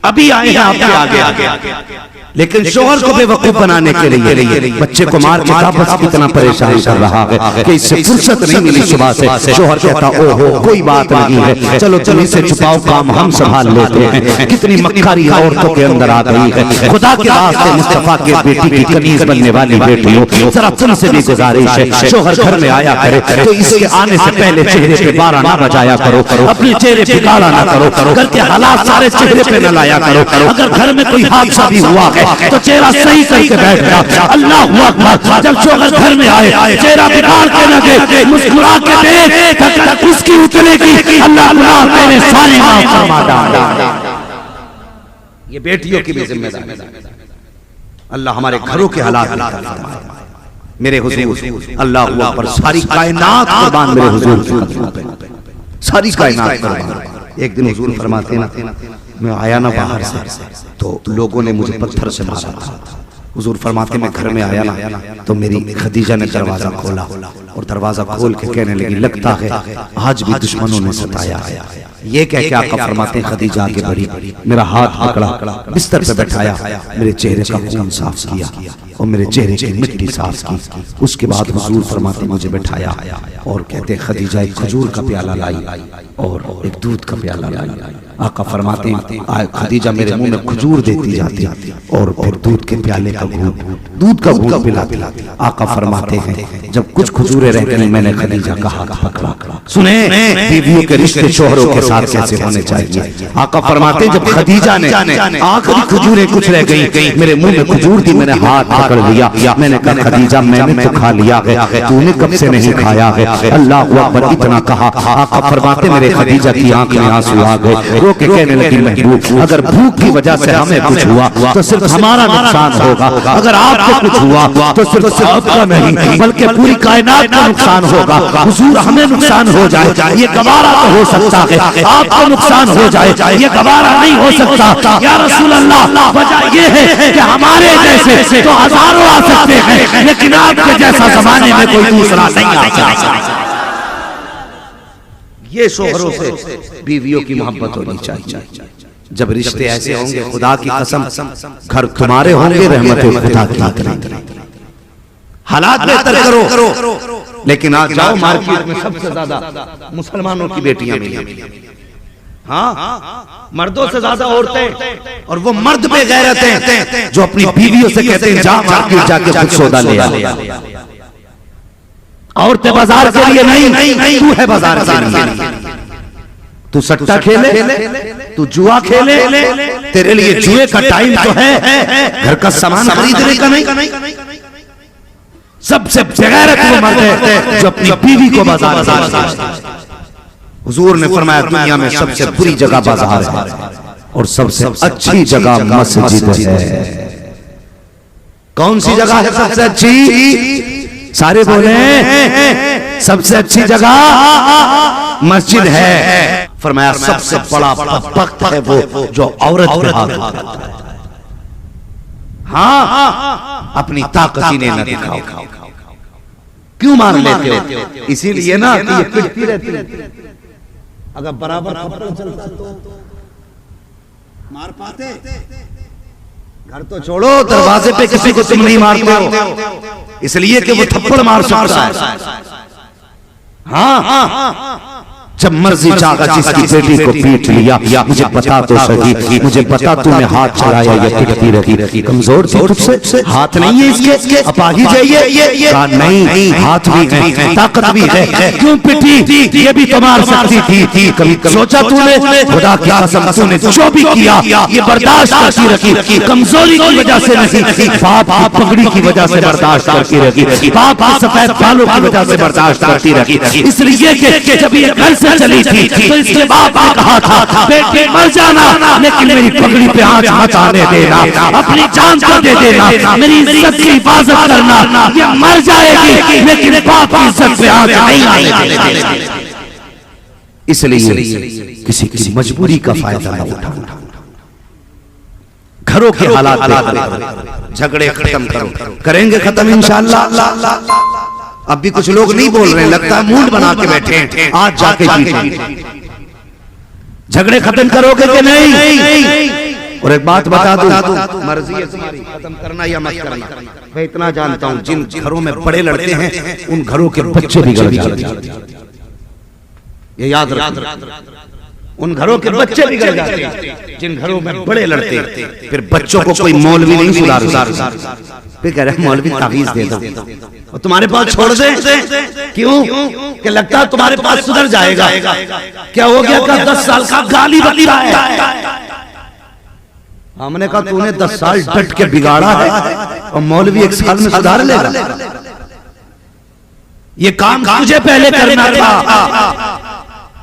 A: अभी आए हैं आपके आगे। लेकिन शोहर को बेवकूफ बनाने के लिए बच्चे को मार के वापस कितना परेशान कर रहा है कि इससे फुर्सत नहीं मिली सुबह से। शोहर कहता ओहो कोई बात नहीं है, चलो चलो इसे छुपाओ, काम हम संभाल लेते हैं। कितनी मक्कारी औरतों के अंदर आ गई है। खुदा के वास्ते मुस्तफा के बेटी की कनीज बनने वाली बेटियों, जरा तुमसे भी गुजारिश है, शोहर घर में आया करे तो इसके आने से पहले चेहरे पे बारह ना बजाया करो, अपने चेहरे पे काला ना करो, घर के हालात सारे चेहरे पे न लाया करो। अगर घर में कोई हादसा भी हुआ है तो चेहरा सही करके बैठ जा। अल्लाह अकबर। जब शोहर घर में आए चेहरा बिगाड़ के न दे, मुस्कुरा के दे, तक उसकी उतने की अल्लाह गुनाह तेरे सारे माफ फरमा दे। ये बेटियों की भी जिम्मेदारी है। अल्लाह हमारे घरों के हालात मेरे हुजूर, अल्लाह अकबर, सारी कायनात कुर्बान मेरे हुजूर की कदमों पे, सारी कायनात कुर्बान। एक दिन हुजूर फरमाते ना, मैं आया ना बाहर से तो लोगों ने मुझे पत्थर से मारा था। हुजूर फरमाते मैं घर में आया ना तो मेरी खदीजा ने दरवाजा खोला और दरवाजा खोल के कहने लगी लगता है आज भी दुश्मनों ने सताया है। ये कह के आका फरमाते हैं खदीजा आगे बढ़ी, मेरा हाथ पकड़ा, बिस्तर पे बैठाया, मेरे चेहरे का खून साफ किया और मेरे चेहरे की मिट्टी साफ की। उसके बाद हुजूर फरमाते मुझे बैठाया और कहते खदीजा एक खजूर का प्याला लाई और एक दूध का प्याला लाई। आका फरमाते खदीजा मेरे मुंह में खजूर देती जाती और फिर दूध के प्याले का दूध का घूंट पिलाती। आका फरमाते हैं जब कुछ खजूरें रह गई मैंने खदीजा का हाथ पकड़ा। सुने बीवियों के रिश्ते शोहरों के साथ कैसे होने चाहिए। आका फरमाते जब खदीजा ने आखिरी खजूरें कुछ रह गई, मेरे मुंह में खजूर थी, मैंने हाथ पकड़ लिया, मैंने कहा खदीजा मैंने तो खा लिया है, तूने कब से नहीं खाया है। अल्लाह अकबर इतना कहा। आका फरमाते मेरे खदीजा की आंख में आंसू आ गए, रो के कहने लगी महबूब अगर भूख की वजह से हमें कुछ हुआ तो सिर्फ हमारा नुकसान होगा, अगर आपको कुछ हुआ तो सिर्फ आपका नहीं बल्कि पूरी कायनात का नुकसान होगा। हुजूर हमें नुकसान हो जाए ये गवारा तो हो सकता है, आपको नुकसान हो जाए ये गवारा नहीं हो सकता। या रसूल अल्लाह वजह ये है कि हमारे जैसे तो हजारों आ सकते हैं लेकिन आपके जैसा जमाने में कोई दूसरा नहीं आ सकता। ये शोहरों से बीवियों की मोहब्बत होनी चाहिए। जब रिश्ते ऐसे होंगे खुदा की कसम घर तुम्हारे होंगे, रहमत खुदा की। हालात बेहतर करो लेकिन आज जाओ मार्केट में सबसे ज्यादा मुसलमानों की बेटियां मिली, हाँ मर्दों से ज्यादा औरतें, और वो मर्द पे गैरत हैं जो अपनी बीवियों से कहते हैं जा मार्केट जाके कुछ सौदा ले आ। औरतें बाजार के लिए नहीं, तू है बाजार के लिए। तू सट्टा खेले, तू जुआ खेले, तेरे लिए जुए का टाइम तो है, घर का सामान खरीदने का नहीं। सबसे बगैरत वो मर्द है जो अपनी बीवी को बाजार। हुजूर ने फरमाया दुनिया में सबसे बुरी जगह बाजार है और सबसे अच्छी जगह मस्जिद है। कौन सी जगह है सबसे अच्छी? सारे बोले सबसे अच्छी जगह मस्जिद है। फरमाया सबसे बड़ा वक्त है वो जो औरत पे हाथ उठाता है। हाँ, अपनी ताकत इन्हें न दिखाओ। क्यों मार लेते हो? इसीलिए ना कि ये पिटती रहती है। अगर बराबर थप्पड़ चलता तो मार पाते? घर तो छोड़ो, दरवाजे पे किसी को तुम नहीं मारते हो, इसलिए कि वो थप्पड़ मार सकता है। हाँ, जब मर्जी चाहा जिसकी बेटी को पीट लिया, मुझे पता तो सही, मुझे पता तूने हाथ चढ़ाया, ये पिटती रही। कमजोर थी तुझसे, हाथ नहीं है इसके, अपाहिज है ये। नहीं, हाथ भी है, ताकत भी है, क्यों पिटी? ये भी तो मार सकती थी। कभी सोचा तूने? खुदा की कसम तूने जो भी किया ये बर्दाश्त करती रखी, कमजोरी की वजह से नहीं, बाप की पगड़ी की वजह से बर्दाश्त करती रखी, बाप के सफेद बालों की वजह से बर्दाश्त करती रखी। इसलिए कि जब ये घर से चली थी तो इसके बाप ने कहा था, बेटे मर जाना, लेकिन मेरी पगड़ी पे हाथ मत आने देना, अपनी जान को दे देना, मेरी इज्जत की हिफाजत करना। ये मर जाएगी लेकिन बाप की इज्जत पे हाथ नहीं आने देना। इसलिए किसी की मजबूरी का फायदा न उठाना। घरों के हालात देख, झगड़े खत्म करो, करेंगे खत्म इंशाअल्लाह। अब भी कुछ लोग नहीं बोल रहे, लगता है मूड बना के बैठे हैं, आज जाके जीतेंगे। झगड़े खत्म करोगे कि नहीं? और एक बात बता दूं, मर्जी है तुम्हारी खत्म करना या मत करना। मैं इतना जानता हूं, जिन घरों में बड़े लड़ते हैं उन घरों के बच्चे बिगड़ जाते हैं। ये याद रखो, उन घरों के बच्चे बिगड़ जाते हैं जिन घरों में बड़े लड़ते हैं। फिर बच्चों को कोई मौलवी नहीं सुधार, फिर कह रहे मौलवी तावीज दे दो और तुम्हारे पास छोड़ दे। क्यों? कि लगता है तुम्हारे पास सुधर जाएगा। क्या हो गया? का 10 साल का गाली बकता है। हमने कहा तूने 10 साल डट के बिगाड़ा है और मौलवी 1 साल में सुधार लेगा? ये काम तुझे पहले करना था।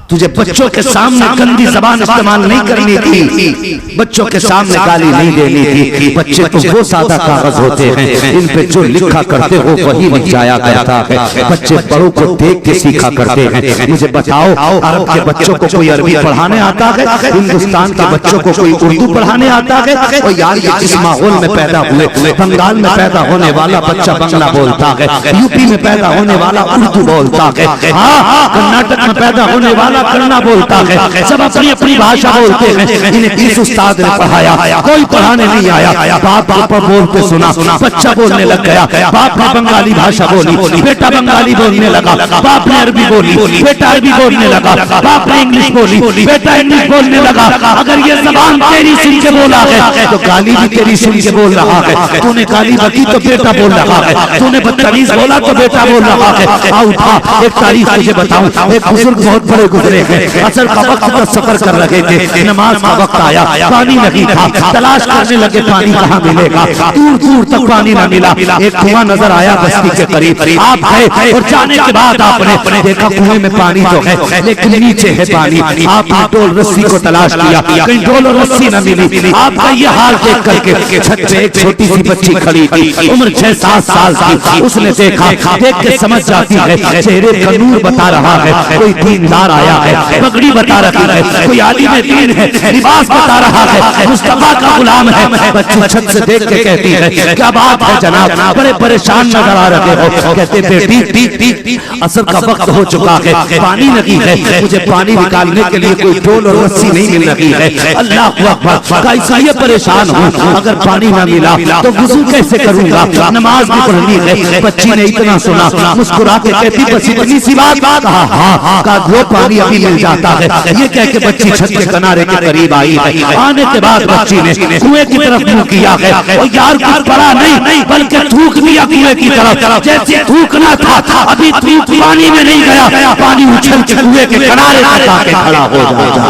A: तुझे बच्चों के सामने गंदी जबान इस्तेमाल नहीं करनी थी, बच्चों के सामने गाली नहीं देनी थी। बच्चे तो वो सादा कागज होते हैं, इन पे जो लिखा करते हो वही लिख जाया करता है। बच्चे बड़ों को देख के सीखा करते हैं। मुझे बताओ, अरब के बच्चों को कोई अरबी पढ़ाने आता है? हिंदुस्तान के बच्चों को कोई उर्दू पढ़ाने आता है? और यार ये जिस माहौल में पैदा हुए, बंगाल में पैदा होने वाला बच्चा बांग्ला बोलता है, यूपी में पैदा होने वाला उर्दू बोलता है, हाँ कर्नाटक में पैदा होने वाला करना बोलता है, सब अपनी अपनी भाषा बोलते हैं। इन्हें किस उस्ताद ने पढ़ाया? कोई पढ़ाने नहीं आया। बाप पर बोलते सुना, बच्चा बोलने लग गया। बाप ने बंगाली भाषा बोली, बेटा बंगाली बोलने लगा। बाप ने अरबी बोली, बेटा अरबी बोलने लगा। बाप ने इंग्लिश बोली, बेटा इंग्लिश बोलने लगा। अगर ये जबान तेरी सुन के बोला है तो गाली भी तेरी सुन के बोल रहा है। तूने गाली बकी तो बेटा बोल रहा है, तूने बदतमीज बोला तो बेटा बोल रहा है। आओ उठा, एक तारीफ तुझे बताऊं। एक बुजुर्ग बहुत बड़े गुजरे, असर का वक्त का सफर कर रहे थे, नमाज का वक्त आया, पानी नहीं था, तलाश करने लगे पानी कहाँ मिलेगा। दूर दूर तक पानी न मिला। एक कुआं नजर आया बस्ती के करीब। आप गए और जाने के बाद आपने देखा कुएं में पानी तो है लेकिन नीचे है पानी। आपने डोल रस्सी को तलाश किया, कहीं डोल और रस्सी न मिली। आपका ये हाल देख करके छत पे एक छोटी सी बच्ची खड़ी थी, उम्र 6-7 साल की। उसने देखा, देख के समझ जाती है, चेहरे का नूर बता रहा है कोई दीनदार आया है, पगड़ी बता रहा है, कोई आलिम दीन है, लिबास बता रहा है, मुस्तफा का गुलाम है। बच्ची छत से देख के कहती है, क्या बात है जनाब, बड़े परेशान नजर आ रहे हो। कहते बेटी असर का वक्त हो चुका है, पानी नहीं है, मुझे पानी निकालने के लिए कोई डोल और रस्सी नहीं मिल रही है। अल्लाह अकबर, कैसा ये परेशान हूँ, अगर पानी ना मिला तो वुजू कैसे करूंगा, नमाज भी पढ़नी है। बच्ची ने इतना सुना, मुस्कुरा के कहती बस इतनी सी बात। हाँ, वो पानी अभी मिल जाता है। ये कह के बच्ची छत के किनारे के करीब आई है। आने के बाद बच्ची ने कुएं की तरफ मुंह किया है और यार कुछ पड़ा नहीं बल्कि थूक दिया कुएं की तरफ। जैसे थूकना था, अभी थूक पानी में नहीं गया, पानी उछल के कुएं के किनारे तक आके खड़ा हो जाता।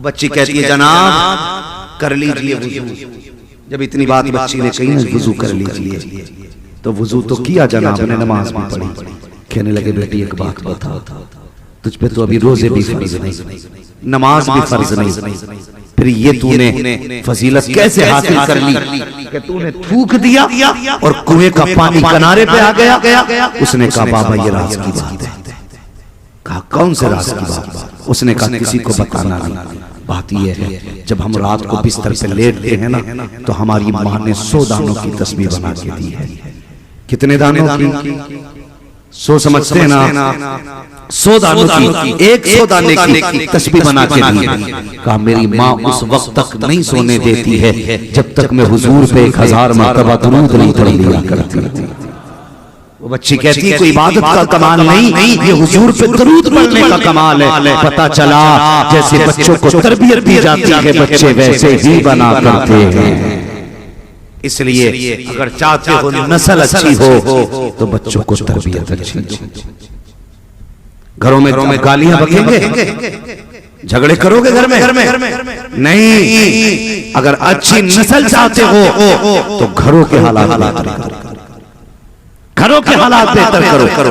A: बच्ची कहती है जनाब कर लीजिए वुजू। जब इतनी बात बच्ची ने कही ना वुजू कर लीजिए, तो वुजू तो किया जनाब ने, नमाज भी पढ़ी। कहने लगे बेटी एक बात बता, तुझ पे तो अभी रोजे भी फर्ज नहीं, नमाज भी फर्ज नहीं, फिर ये तूने फजीलत कैसे हासिल कर ली कि तूने थूक दिया और कुएं का पानी किनारे पे आ गया। उसने कहा बाबा ये राज की बात है। कहा कौन से राज की बात? उसने कहा किसी को बताना नहीं। बात यह है जब हम रात को बिस्तर पे लेटते हैं ना तो हमारी माँ ने 100 दानों की तस्बीह बना के दी है। कितने दानों की? 100 समझते हैं ना? 100 दानों की, 100 दाने की तस्बीह बना के दी है। कहा मेरी माँ उस वक्त तक नहीं सोने देती है जब तक मैं हुजूर पे 1000 मरतबा दुरूद नहीं पढ़ लिया करती थी। वो बच्ची कहती है कोई इबादत का कमाल नहीं, ये हुजूर पे दुरूद पढ़ने का कमाल है। पता चला जैसे बच्चों को तरबियत दी जाती है बच्चे वैसे ही बना करते हैं। इसलिए अगर चाहते हो नस्ल अच्छी हो तो बच्चों को तरबियत अच्छी दो। घरों में गालियां बकेंगे, झगड़े करोगे घर में नहीं। अगर अच्छी नस्ल चाहते हो तो घरों के हालात बेहतर करो।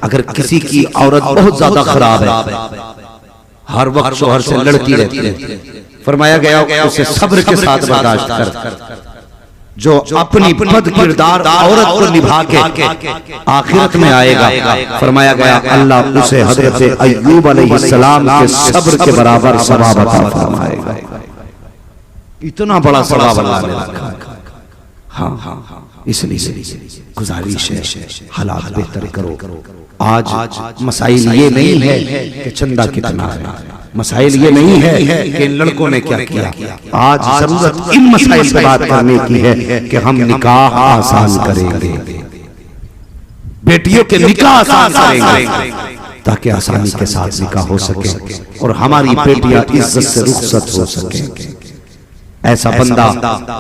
A: अगर किसी की औरत बहुत ज्यादा खराब है, हर वक्त शोहर से लड़ती रहती है, फरमाया गया उसे सब्र के साथ बर्दाश्त कर। जो अपनी बद किरदार औरत को निभा के आखिरत में आएगा, फरमाया गया अल्लाह उसे हजरत अय्यूब अलैहिस्सलाम के सब्र के बराबर सवाब अता फरमाएगा। इतना बड़ा सवाब अल्लाह ने रखा। हाँ, इसलिए गुजारिश है हालात बेहतर करो। आज मसाइल ये नहीं है कि चंदा कितना है, मसाइल ये नहीं है कि इन लड़कों ने क्या किया। आज जरूरत इन मसाइल पे बात करने की है कि हम निकाह आसान करेंगे, बेटियों के निकाह आसान करेंगे ताकि आसानी के साथ निकाह हो सके और हमारी बेटियां इज्जत से रुखसत हो सके। ऐसा बंदा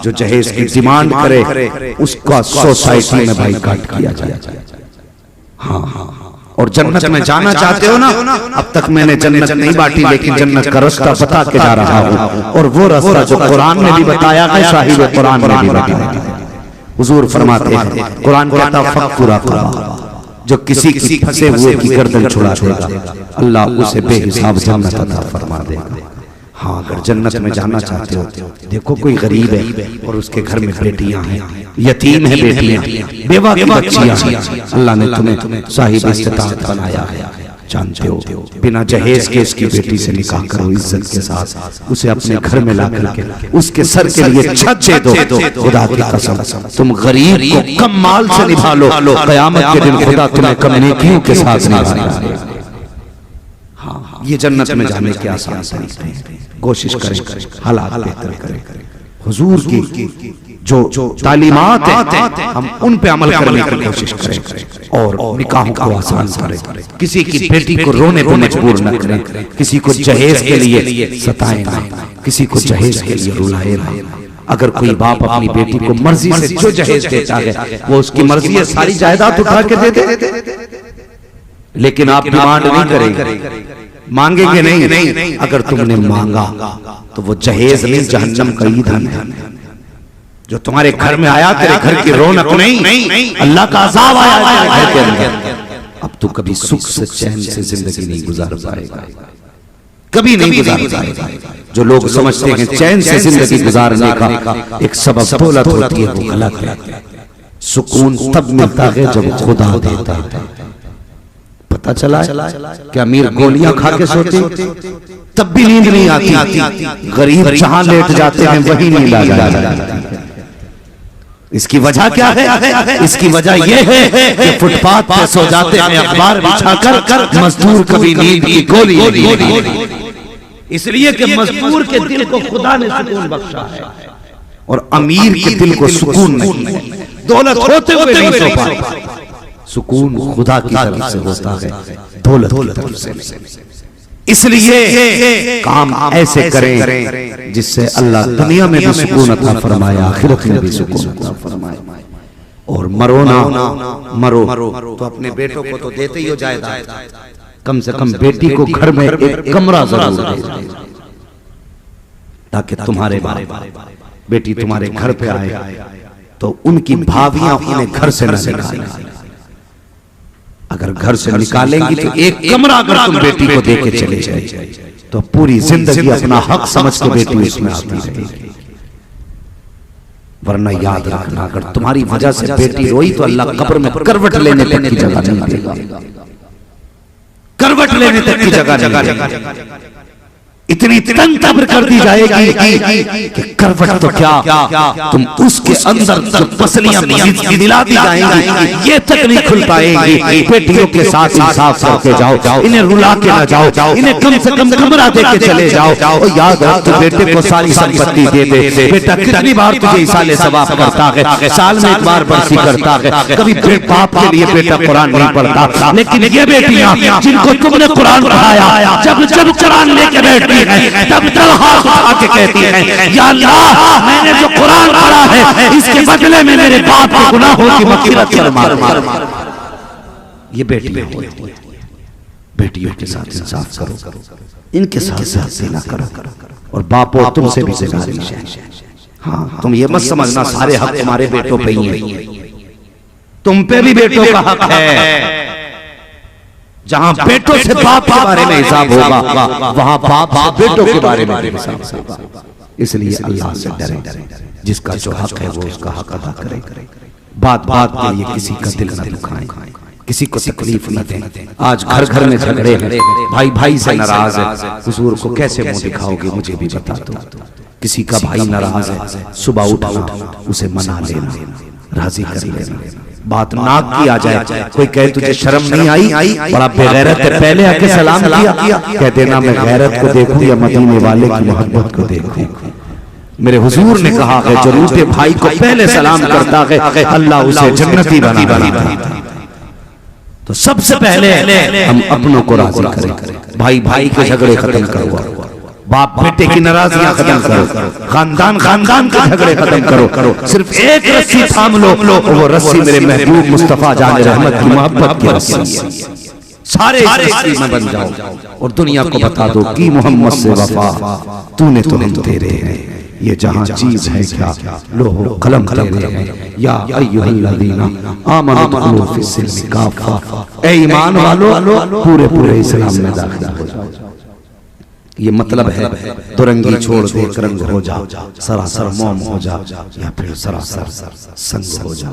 A: जो जहेज की डिमांड करे उसका सोसाइटी में बाइकाट किया जाए। हाँ, और जन्नत में जाना चाहते हो ना, अब तक मैंने जन्नत नहीं बांटी लेकिन जन्नत का रास्ता बता के जा रहा हूँ। और वो रास्ता जो कुरान में भी बताया है, साहिब कुरान में भी बताया। हुजूर फरमाते हैं कुरान कहता फक्कुरा जो किसी की फंसे हुए की गर्दन छुड़ा देगा अल्लाह उसे बेहिसाब जन्नत अता फरमा देगा। हाँ, अगर जन्नत में जाना चाहते हो, देखो कोई गरीब है और उसके घर में बेटियां हैं, यतीम है बेटियां, बेवा की बच्चियां हैं, अल्लाह ने तुम्हें साहिब इस्तिताअत बनाया है। जानते हो बिना जहेज के उसकी बेटी से निकाह करो इज्जत के साथ, उसे अपने घर में ला करके उसके सर के लिए छत दे दो। खुदा की कसम तुम गरीब को कम माल से निभा लो, क़यामत के दिन खुदा तुम्हें कम नेकियों के साथ निभाएगा। हाँ, ये जन्नत में जाने के आसान तरीके हैं। कोशिश करें हालात बेहतर करें। हुजूर की जो तालीमात है हम उन पे अमल करने की कोशिश करें और निकाहों को आसान करें। किसी की बेटी को रोने पर मजबूर न करें, किसी को जहेज के लिए सताएं ना, किसी को जहेज के लिए रुलाए ना। अगर कोई बाप अपनी बेटी को मर्जी से जो जहेज देता है वो उसकी मर्जी है, सारी जायदाद उठा के दे दे, लेकिन आप डिमांड नहीं करेंगे, मांगेंगे नहीं। अगर तुमने मांगा तो वो जहेज नहीं जहन्नम का ईंधन है जो तुम्हारे घर में आया, तेरे घर की रौनक नहीं, अल्लाह का अज़ाब आया घर के अंदर। अब तू कभी सुख से चैन से जिंदगी नहीं गुजार पाएगा, कभी नहीं गुजार पाएगा। जो लोग समझते हैं चैन से जिंदगी गुजारने का एक सबब दौलत होती है, वो गलत है। सुकून तब मिलता है जब खुदा देता है। पता चला कि अमीर गोलियां खा के सोते तब भी नींद नहीं आती, गरीब जहां लेट जाते हैं वही नींद आ जाती। इसकी वजह क्या है? इसकी वजह यह है कि फुटपाथ पर सो जाते हैं अखबार बिछाकर, मजदूर कभी नींद की गोली नहीं। इसलिए कि मजदूर के दिल को खुदा ने सुकून बख्शा है और अमीर के दिल को सुकून नहीं। दौलत होते हुए नहीं सो पाता। सुकून खुदा की तरफ से होता है, दौलत की तरफ से। इसलिए काम ऐसे करें जिससे अल्लाह दुनिया में भी सुकून अता फरमाए, आखिरत में भी सुकून अता फरमाए। और मरो तो अपने बेटों को तो देते ही हो जायदाद, कम से कम बेटी को घर में एक कमरा जरूर दे ताकि तुम्हारे बेटी तुम्हारे घर पे आए तो उनकी भाभियां उन्हें घर से न निकालें। अगर घर से निकालेंगी तो एक कमरा अगर तुम बेटी को देके चले जाए तो पूरी जिंदगी अपना हक समझ के बेटी उसमें आती रहेगी। वरना याद रखना, अगर तुम्हारी वजह से बेटी रोई तो अल्लाह कब्र में करवट लेने तक की जगह नहीं देगा, करवट लेने तक की जगह नहीं। इतनी तंत्र कर दी जाएगी कि करवट तो क्या तुम उसके अंदर जो पसलियां मिला दी जाएंगी ये तक नहीं खुल पाएंगी। बेटियों के साथ इंसाफ करके जाओ, इन्हें रुला के ना जाओ, इन्हें कम से कम कमरा दे के चले जाओ। और याद रख तो बेटे को सारी संपत्ति दे दे। बेटा कितनी बार तुझे इसाले सवाब करता है, साल में एक बार बरसी करता है, कभी बाप के लिए बेटा कुरान नहीं पढ़ता। लेकिन ये बेटियां जिनको तुमने कुरान पढ़ाया, जब जब कुरान लेके बैठती है तब तब हाथ उठा के कहती है या अल्लाह मैंने जो कुरान पढ़ा है इसके बदले में मेरे बाप के गुनाहों की मग़फ़िरत फरमा। ये बेटियां होती हैं, बेटियों के साथ इंसाफ करो, इनके साथ ज़्यादती ना करो। और बापों तुमसे भी गुजारिश है, हाँ तुम ये मत समझना सारे हक तुम्हारे बेटों पे ही हैं, तुम पे भी बेटों का हक है। जहां बेटों से बाप के बारे में हिसाब होगा वहां बाप से बेटों के बारे में हिसाब होगा। इसलिए अल्लाह से डरे, जिसका जो हक है वो उसका हक अदा करे। बात बात के लिए किसी का दिल न दुखाएं, किसी को तकलीफ न दें। आज घर घर में झगड़े हैं, भाई भाई से नाराज है, हुजूर को कैसे मुंह दिखाओगे मुझे भी बता दो। किसी का भाई नाराज है, सुबह उठा उसे मना लेना, राजी कर लेना। बात नाक की आ जाए, कोई कहे तुझे शर्म नहीं आई, बड़ा बेगैरत है, पहले आके सलाम किया, कह देना मैं गैरत को देखूं या मदीने वाले की मोहब्बत को देखूं। मेरे हुजूर ने कहा है जो रूठे भाई को पहले सलाम करता है अल्लाह उसे जन्नती बना। तो सबसे पहले हम अपनों को राजी करें, भाई भाई के झगड़े खत्म करो, बाप बेटे की नाराजगियां खत्म करो, खानदान खानदान के झगड़े खत्म करो। सिर्फ एक रस्सी थाम लो, वो रस्सी मेरे महबूब मुस्तफा जान रहमत की मोहब्बत की रस्सी है। सारे रस्सी में बन जाओ और दुनिया को बता दो कि मोहम्मद से वफा तूने तो हम तेरे हैं। ये जहां चीज है क्या लोहो कलम तेरे हैं। या अय्युहल्लज़ीना आमनु दुखुलू फिस्सिल्मि काफ़ा, ए ईमान वालो पूरे पूरे इस्लाम में दाखिल हो जाओ। ये मतलब है दुरंगी छोड़ दे रंग हो जा, सरासर मोम हो जा या फिर सरासर संग हो जा।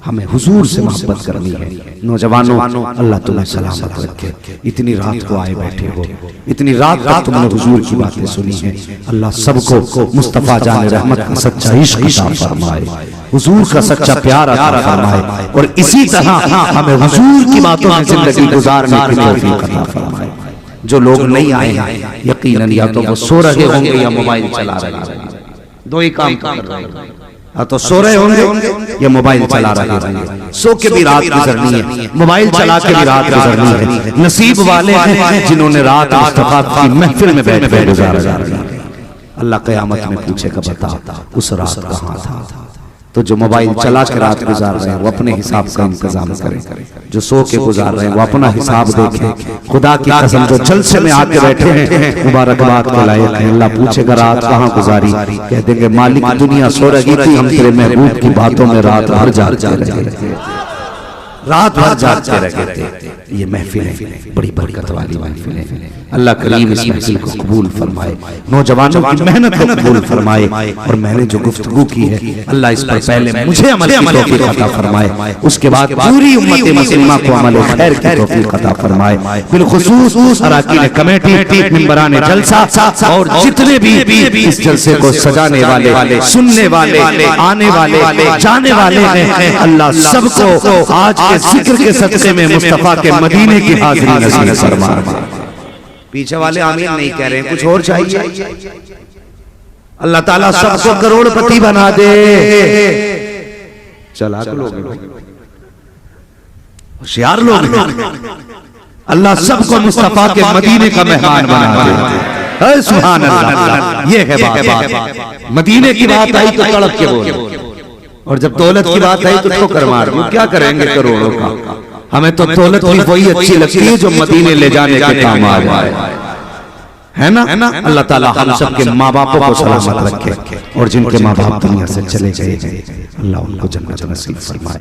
A: हमें हुजूर से मोहब्बत करनी है। नौजवानों अल्लाह तुम्हें सलामत रखे। इतनी रात को आए बैठे हो, इतनी रात तक तुमने हुजूर की बातें सुनी है। अल्लाह सबको मुस्तफा जान रहमत का सच्चा इश्क अता फरमाए, हुजूर का सच्चा प्यार अता फरमाए और इसी तरह हमें हुजूर की बातों में जिंदगी गुजारने की तौफीक अता फरमाए। जो लोग नहीं आए हैं यकीनन या तो वो सो रहे होंगे या मोबाइल चला रहे होंगे, दो ही काम कर रहे हैं, या तो सो रहे होंगे या मोबाइल चला रहे होंगे। सो के भी रात गुजरनी है, मोबाइल चला के भी रात गुजरनी है। नसीब वाले हैं जिन्होंने रात मुस्तफा की महफिल में बैठ कर गुजारा। अल्लाह क़यामत में पूछेगा बता उस रात कहाँ था। तो जो मोबाइल चला के रात गुजार रहे हैं वो अपने हिसाब का इंतजाम करें, जो सो के गुजार रहे हैं वो अपना हिसाब देखें। खुदा की कसम जो जलसे में आके बैठे हैं मुबारकबाद के लायक हैं। अल्लाह पूछेगा रात कहाँ गुजारी, कह देंगे मालिक दुनिया सो रही थी, हम तेरे महबूब की बातों में रात भर जागते रहे, रात भर जागते रहे थे। ये महफिल बड़ी बरकत वाली महफिल है। अल्लाह करीम इस महफिल को कबूल फरमाए, नौजवानों की मेहनत को कबूल फरमाए। और मैंने जो गुफ्तगू की है अल्लाह इस पर पहले मुझे अमल की तौफीक अता फरमाए, उसके बाद पूरी उम्मत मुस्लिमा को अमल खैर की तौफीक अता फरमाए। बिलखुसूस अराकीन कमेटी, मेंबरान जलसा और जितने भी इस जलसे को सजाने वाले, सुनने वाले, आने वाले, जाने वाले हैं, अल्लाह सबको आज के जिक्र के सदक़े में मुस्तफा के मदीने की हाज़िरी नसीब फरमाए। पीछे वाले आमीन नहीं कह रहे हैं, कुछ और चाहिए। अल्लाह ताला सबको करोड़पति बना दे। चालाक लोग, होशियार लोग, अल्लाह सबको मुस्तफा के मदीने का मेहमान बना दे। सुभान अल्लाह, ये है बात। मदीने की बात आई तो तड़प के बोले, और जब दौलत की बात आई तो ठोकर मार दो। क्या करेंगे करोड़ों का? हमें तो दौलत भी वही अच्छी लगती है जो मदीने ले जाने के काम आ जाए, है ना? अल्लाह ताला हम सब के माँ बापों को सलामत रखे और जिनके माँ बाप दुनिया से चले गए हैं अल्लाह उनको जन्नत नसीब फरमाए।